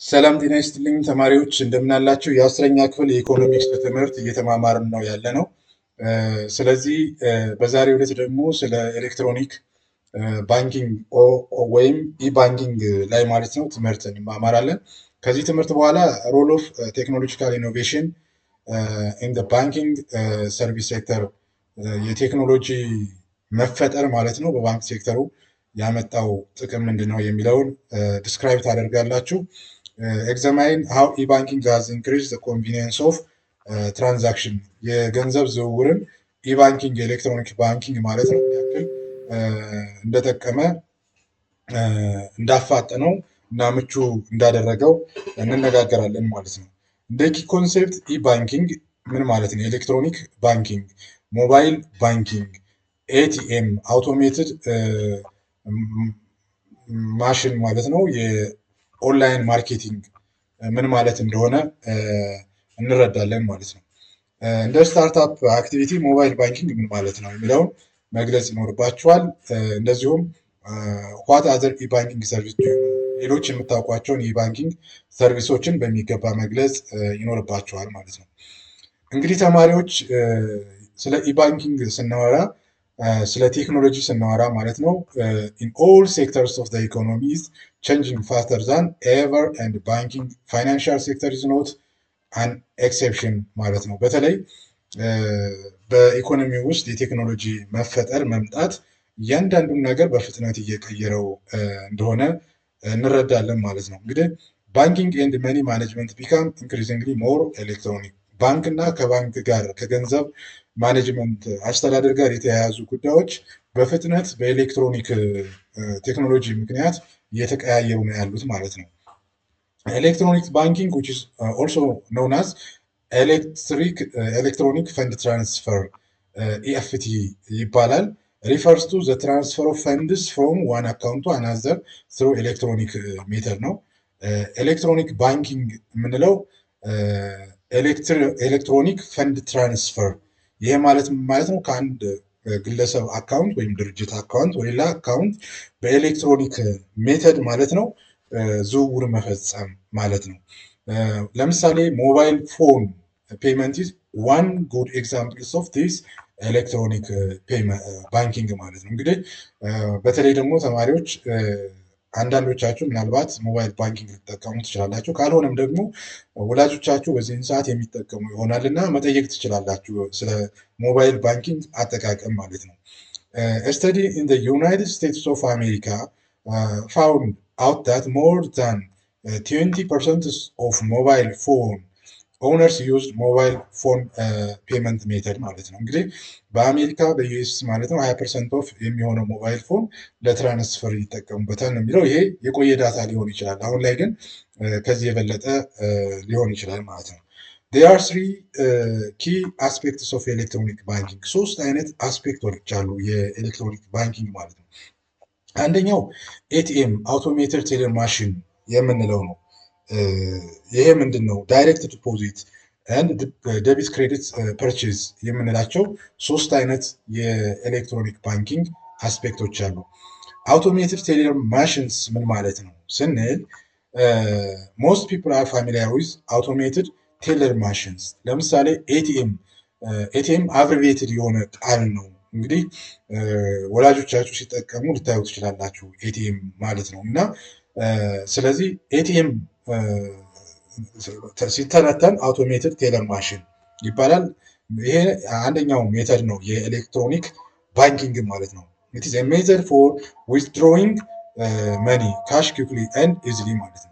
ሰላም ጤና ይስጥልኝ ተማሪዎች እንደምን አላችሁ? የአስረኛ ክፍል የኢኮኖሚክስ ትምህርት እየተማማርን ነው ያለ ነው። ስለዚህ በዛሬው ዕለት ደግሞ ስለ ኤሌክትሮኒክ ባንኪንግ ወይም ኢባንኪንግ ላይ ማለት ነው ትምህርት እንማማራለን። ከዚህ ትምህርት በኋላ ሮል ኦፍ ቴክኖሎጂካል ኢኖቬሽን ኢን ባንኪንግ ሰርቪስ ሴክተር የቴክኖሎጂ መፈጠር ማለት ነው በባንክ ሴክተሩ ያመጣው ጥቅም ምንድን ነው የሚለውን ዲስክራይብ ታደርጋላችሁ። ኤግዛማይን ሃው ኢባንኪንግ ሃዝ ኢንክሪዝድ ዘ ኮንቪኒየንስ ኦፍ ትራንዛክሽን የገንዘብ ዝውውርን ኢባንኪንግ የኤሌክትሮኒክ ባንኪንግ ማለት ነው ያክል እንደጠቀመ እንዳፋጠነው እና ምቹ እንዳደረገው እንነጋገራለን ማለት ነው። እንደ ኪ ኮንሴፕት ኢባንኪንግ ምን ማለት ነው? ኤሌክትሮኒክ ባንኪንግ፣ ሞባይል ባንኪንግ፣ ኤቲኤም አውቶሜትድ ማሽን ማለት ነው። የኦንላይን ማርኬቲንግ ምን ማለት እንደሆነ እንረዳለን ማለት ነው። እንደ ስታርታፕ አክቲቪቲ ሞባይል ባንኪንግ ምን ማለት ነው የሚለውን መግለጽ ይኖርባቸዋል። እንደዚሁም ዋት አዘር ኢባንኪንግ ሰርቪስ ሌሎች የምታውቋቸውን የባንኪንግ ሰርቪሶችን በሚገባ መግለጽ ይኖርባቸዋል ማለት ነው። እንግዲህ ተማሪዎች ስለ ኢባንኪንግ ስናወራ ስለ ቴክኖሎጂ ስናወራ ማለት ነው ኢን ኦል ሴክተርስ ኦፍ ዘ ኢኮኖሚ ኢዝ ቼንጂንግ ፋስተር ዛን ኤቨር ኤንድ ባንኪንግ ፋይናንሻል ሴክተር ኢዝ ኖት አን ኤክሴፕሽን ማለት ነው። በተለይ በኢኮኖሚ ውስጥ የቴክኖሎጂ መፈጠር መምጣት እያንዳንዱን ነገር በፍጥነት እየቀየረው እንደሆነ እንረዳለን ማለት ነው። እንግዲህ ባንኪንግ ኤንድ መኒ ማኔጅመንት ቢካም ኢንክሪዚንግሊ ሞር ኤሌክትሮኒክ ባንክ እና ከባንክ ጋር ከገንዘብ ማኔጅመንት አስተዳደር ጋር የተያያዙ ጉዳዮች በፍጥነት በኤሌክትሮኒክ ቴክኖሎጂ ምክንያት እየተቀያየሩ ነው ያሉት ማለት ነው። ኤሌክትሮኒክ ባንኪንግ which is also known as ኤሌክትሮኒክ ፈንድ ትራንስፈር EFT ይባላል። refers to the transfer of funds from one account to another through electronic method ነው። ኤሌክትሮኒክ ባንኪንግ የምንለው ኤሌክትሮኒክ ፈንድ ትራንስፈር ይሄ ማለት ነው ከአንድ ግለሰብ አካውንት ወይም ድርጅት አካውንት ወደ ሌላ አካውንት በኤሌክትሮኒክ ሜተድ ማለት ነው ዝውውር መፈጸም ማለት ነው። ለምሳሌ ሞባይል ፎን ፔመንት ኢዝ ዋን ጉድ ኤግዛምፕልስ ኦፍ ዲስ ኤሌክትሮኒክ ባንኪንግ ማለት ነው። እንግዲህ በተለይ ደግሞ ተማሪዎች አንዳንዶቻችሁ ምናልባት ሞባይል ባንኪንግ ልትጠቀሙ ትችላላችሁ። ካልሆነም ደግሞ ወላጆቻችሁ በዚህን ሰዓት የሚጠቀሙ ይሆናል እና መጠየቅ ትችላላችሁ ስለ ሞባይል ባንኪንግ አጠቃቀም ማለት ነው። ስተዲ ኢን ዘ ዩናይትድ ስቴትስ ኦፍ አሜሪካ ፋውንድ አውት ዳት ሞር ዛን 20% ኦፍ ሞባይል ፎን ኦውነርስ ዩዝድ ሞባይል ፎን ፔመንት ሜተድ ማለት ነው። እንግዲህ በአሜሪካ በዩኤስ ማለት ነው 20% ኦፍ የሚሆነው ሞባይል ፎን ለትራንስፈር ይጠቀሙበታል ነው የሚለው። ይሄ የቆየ ዳታ ሊሆን ይችላል። አሁን ላይ ግን ከዚህ የበለጠ ሊሆን ይችላል ማለት ነው። there are three key aspects of electronic banking ሶስት አይነት አስፔክቶች አሉ የኤሌክትሮኒክ ባንኪንግ ማለት ነው። አንደኛው ኤቲኤም አውቶሜትድ ቴለር ማሽን የምንለው ነው። ይሄ ምንድን ነው? ዳይሬክት ዲፖዚት ኤንድ ደቢት ክሬዲት ፐርቼዝ የምንላቸው ሶስት አይነት የኤሌክትሮኒክ ባንኪንግ አስፔክቶች አሉ። አውቶሜትድ ቴለር ማሽንስ ምን ማለት ነው ስንል ሞስት ፒፕል አር ፋሚሊያር ዊዝ አውቶሜትድ ቴለር ማሽንስ። ለምሳሌ ኤቲኤም አብሪቬትድ የሆነ ቃል ነው። እንግዲህ ወላጆቻችሁ ሲጠቀሙ ልታዩ ትችላላችሁ ኤቲኤም ማለት ነው። እና ስለዚህ ኤቲኤም ሲተነተን አውቶሜትድ ቴለር ማሽን ይባላል። ይሄ አንደኛው ሜተድ ነው የኤሌክትሮኒክ ባንኪንግ ማለት ነው። ኢት ኢዝ ኤ ሜተድ ፎር ዊዝድሮዊንግ መኒ ካሽ ኩክሊ ኤንድ ኢዝሊ ማለት ነው።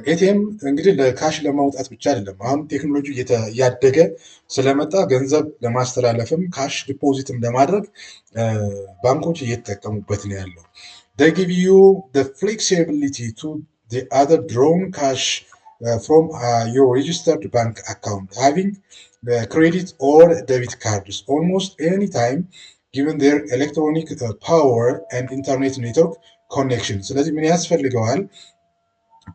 ኤቲኤም እንግዲህ ለካሽ ለማውጣት ብቻ አይደለም። አሁን ቴክኖሎጂ እያደገ ስለመጣ ገንዘብ ለማስተላለፍም ካሽ ዲፖዚትም ለማድረግ ባንኮች እየተጠቀሙበት ነው ያለው። they give you the flexibility to the other drawn cash from your registered bank account having credit or debit cards almost any time given their electronic power and internet network connection። ስለዚህ ምን ያስፈልገዋል?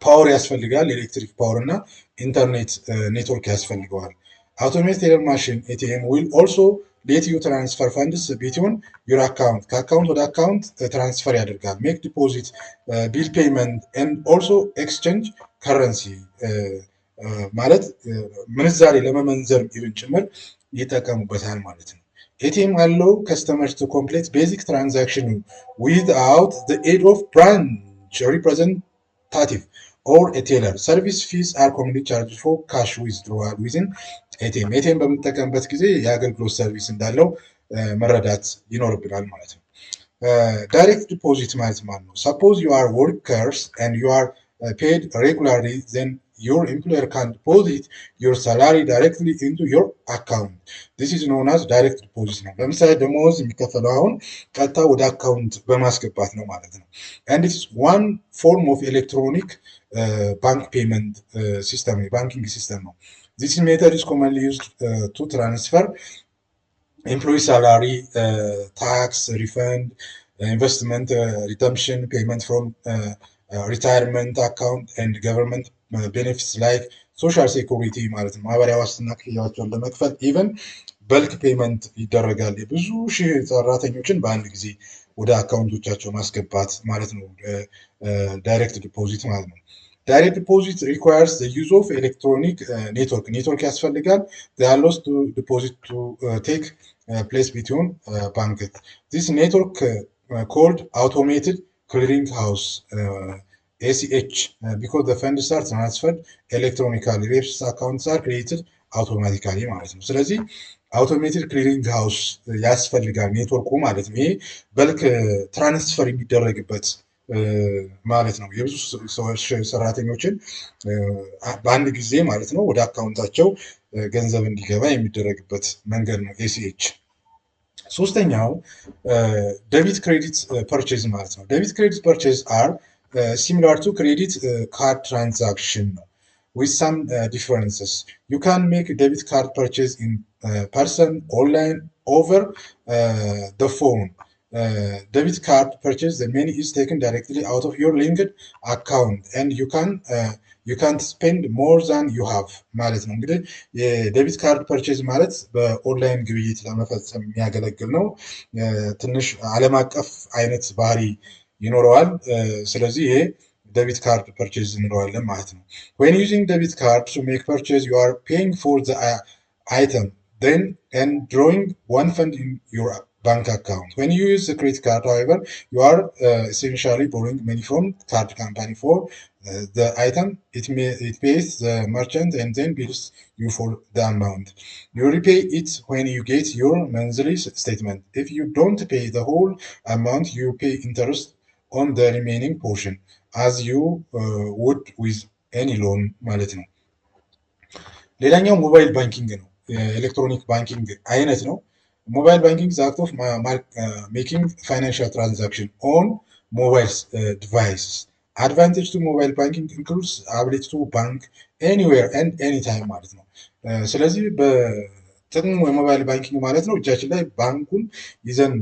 ፓወር ያስፈልጋል። ኤሌክትሪክ ፓወር እና ኢንተርኔት ኔትወርክ ያስፈልገዋል። አውቶሜትድ ቴለር ማሽን ኤቲኤም ዊል ኦልሶ ሌት ዩ ትራንስፈር ፈንድስ ቢትዊን ዩር አካውንት ከአካውንት ወደ አካውንት ትራንስፈር ያደርጋል። ሜክ ዲፖዚት ቢል ፔይመንት ኤንድ ኦልሶ ኤክስቼንጅ ከረንሲ ማለት ምንዛሬ ለመመንዘር ኢቭን ጭምር ይጠቀሙበታል ማለት ነው። ኤቲኤም አለው ከስተመርስ ቱ ኮምፕሌት ቤዚክ ትራንዛክሽን ዊዝአውት ዘ ኤድ ኦፍ ብራንች ሪፕሬዘንታቲቭ ኦር ቴለር ሰርቪስ ፊስ አር ኮሚኒቲ ቻርጅ ፎር ካሽ ዊዝድሮዋል ዊዝን ኤቲኤም። ኤቲኤም በምንጠቀምበት ጊዜ የአገልግሎት ሰርቪስ እንዳለው መረዳት ይኖርብናል ማለት ነው። ዳይሬክት ዲፖዚት ማለት ነው። ሰፖዝ ዩ አር ወርከርስ ኤንድ ዩ አር ፔድ ሬጉላርሊ ዘን your employer can deposit your salary directly into your account. This is known as direct deposit ነው። ለምሳሌ ደሞዝ የሚከፈለው አሁን ቀጥታ ወደ አካውንት በማስገባት ነው ማለት ነው። and it is one form of electronic bank payment system, banking system ነው። This method is commonly used to transfer employee salary, tax refund, investment redemption, payment from retirement account and government ቤኔፊትስ ላይክ ሶሻል ሴኩሪቲ ማለት ነው። ማህበራዊ ዋስትና ክፍያቸውን ለመክፈል ኢቨን በልክ ፔመንት ይደረጋል። ብዙ ሺህ ሰራተኞችን በአንድ ጊዜ ወደ አካውንቶቻቸው ማስገባት ማለት ነው ዳይሬክት ዲፖዚት ማለት ነው። ዳይሬክት ዲፖዚት ሪኳየርስ ዘ ዩዝ ኦፍ ኤሌክትሮኒክ ኔትወርክ ያስፈልጋል። አሎስ ቱ ዲፖዚት ቱ ቴክ ፕሌስ ቢትዊን ባንክ ዚስ ኔትወርክ ኮልድ አውቶሜትድ ክሊሪንግ ሃውስ ACH because the funds are transferred electronically, reps accounts are created automatically ማለት ነው። ስለዚህ አውቶሜትድ ክሊሪንግ ሃውስ ያስፈልጋል ኔትወርኩ ማለት ነው። ይሄ በልክ ትራንስፈር የሚደረግበት ማለት ነው። የብዙ ሰዎች ሰራተኞችን በአንድ ጊዜ ማለት ነው ወደ አካውንታቸው ገንዘብ እንዲገባ የሚደረግበት መንገድ ነው ACH። ሶስተኛው ዴቢት ክሬዲት ፐርቼዝ ማለት ነው። ዴቢት ክሬዲት ፐርቼዝ አር similar to credit card transaction with some differences. You can make a debit card purchase in person, online, over the phone. Debit card purchase, the money is taken directly out of your linked account and you can't spend more than you have ማለት ነው። እንግዲህ የዴቢት ካርድ ፐርቼዝ ማለት በኦንላይን ግብይት ለመፈጸም የሚያገለግል ነው። ትንሽ ዓለም አቀፍ አይነት ባህሪ ይኖረዋል። ስለዚህ ይሄ ዴቢት ካርድ ፐርቼዝ እንለዋለን ማለት ነው። when using debit card to make purchase you are paying for the item then and drawing one fund in your bank account. When you use the credit card however you are essentially borrowing money from card company for the item. It pays the merchant and then bills you for the amount. You repay it when you get your monthly statement. If you don't pay the whole amount you pay interest on the remaining portion as you would with any loan ማለት ነው። ሌላኛው ሞባይል ባንኪንግ ነው። የኤሌክትሮኒክ ባንኪንግ አይነት ነው። ሞባይል ባንኪንግ is the act of making financial transaction on mobile devices. Advantage to mobile banking includes ability to bank anywhere and anytime ማለት ነው። ስለዚህ በጥቅሙ የሞባይል ባንኪንግ ማለት ነው እጃችን ላይ ባንኩን ይዘን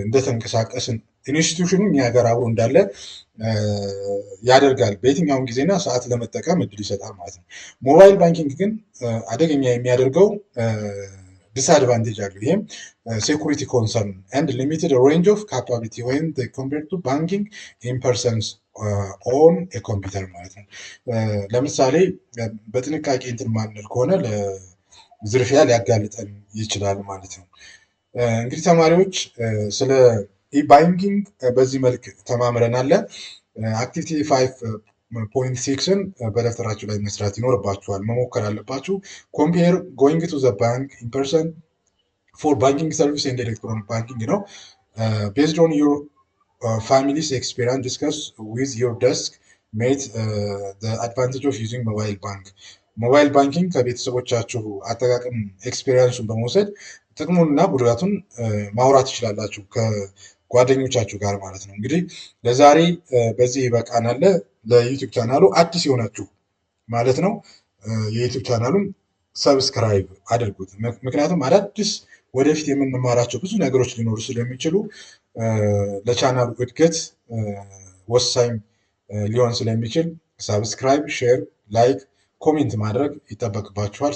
እንደተንቀሳቀስን ኢንስቲትዩሽኑ እኛ ጋር አብሮ እንዳለ ያደርጋል። በየትኛውም ጊዜና ሰዓት ለመጠቀም እድል ይሰጣል ማለት ነው። ሞባይል ባንኪንግ ግን አደገኛ የሚያደርገው ዲስአድቫንቴጅ አለው። ይህም ሴኩሪቲ ኮንሰርን ኤንድ ሊሚትድ ሬንጅ ኦፍ ካፓቢሊቲ ወይም ኮምፔርድ ቱ ባንኪንግ ኢን ፐርሰንስ ኦን ኮምፒውተር ማለት ነው። ለምሳሌ በጥንቃቄ እንትን ማንል ከሆነ ለዝርፊያ ሊያጋልጠን ይችላል ማለት ነው። እንግዲህ ተማሪዎች ስለ ባንኪንግ በዚህ መልክ ተማምረናል። አክቲቪቲ 5.6ን በደፍተራችሁ ላይ መስራት ይኖርባችኋል፣ መሞከር አለባችሁ። ኮምፔር ጎይንግ ቱ ዘ ባንክ ኢን ፐርሰን ፎር ባንኪንግ ሰርቪስ ኤንድ ኤሌክትሮኒክ ባንኪንግ ነው። ቤዝድ ኦን ዩር ፋሚሊስ ኤክስፔሪንስ ዲስከስ ዊዝ ዩር ደስክ ሜት ዘ አድቫንቴጅ ኦፍ ዩዚንግ ሞባይል ባንክ። ሞባይል ባንኪንግ ከቤተሰቦቻችሁ አጠቃቀም ኤክስፔሪንሱን በመውሰድ ጥቅሙንና ጉዳቱን ማውራት ትችላላችሁ ጓደኞቻችሁ ጋር ማለት ነው። እንግዲህ ለዛሬ በዚህ ይበቃናል። ለዩቲዩብ ቻናሉ አዲስ የሆናችሁ ማለት ነው የዩቲዩብ ቻናሉን ሰብስክራይብ አድርጉት። ምክንያቱም አዳዲስ ወደፊት የምንማራቸው ብዙ ነገሮች ሊኖሩ ስለሚችሉ ለቻናሉ እድገት ወሳኝ ሊሆን ስለሚችል ሰብስክራይብ፣ ሼር፣ ላይክ፣ ኮሜንት ማድረግ ይጠበቅባችኋል።